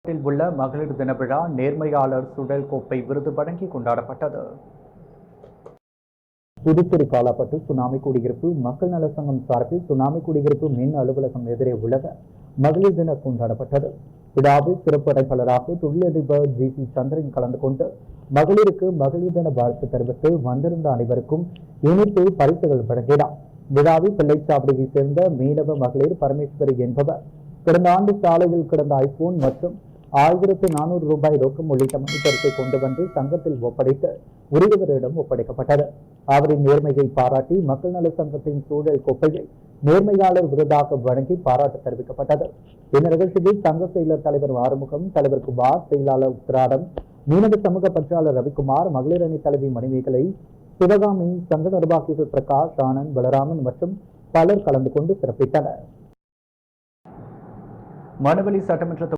உள்ள மகளிர் தின விழா நேர்மையாளர் சுடல் கோப்பை விருது வழங்கி கொண்டாடப்பட்டது. புதுச்சேரி காலாப்பட்டு சுனாமி குடியிருப்பு மக்கள் நல சங்கம் சார்பில் சுனாமி குடியிருப்பு மின் அலுவலகம் எதிரே உள்ள மகளிர் தின கொண்டாடப்பட்டது. விழாவில் சிறப்பு அழைப்பாளராக தொழிலதிபர் ஜி.சி. சந்திரன் கலந்து கொண்டு மகளிருக்கு மகளிர் தின வாழ்த்து தெரிவித்து வந்திருந்த அனைவருக்கும் இனிப்பு பரிசுகள் வழங்கினார். விழாவில் பிள்ளைச்சாவடியை சேர்ந்த மீனவ மகளிர் பரமேஸ்வரி என்பவர் கடந்த ஆண்டு சாலையில் கிடந்த ஐபோன் மற்றும் 1400 ரூபாய் ரொக்கம் உள்ளிட்ட மணிப்பரிசை கொண்டு வந்து சங்கத்தில் ஒப்படைத்து உரியவரிடம் ஒப்படைக்கப்பட்டது. அவரின் நேர்மையை பாராட்டி மக்கள் நல சங்கத்தின் சூழல் கோப்பையை நேர்மையாளர் விருதாக வழங்கி பாராட்டு தெரிவிக்கப்பட்டது. இந்த நிகழ்ச்சியில் சங்க செயலர் தலைவர் ஆறுமுகம், தலைவர் குமார், செயலாளர் உத்திராடம், மீனவ சமூக பற்றாளர் ரவிக்குமார், மகளிர் அணி தலைவி மணிமேகலை, சிவகாமி, சங்க நிர்வாகிகள் பிரகாஷ், ஆனந்த், பலராமன் மற்றும் பலர் கலந்து கொண்டு சிறப்பித்தனர். மணவெளி சட்டமன்ற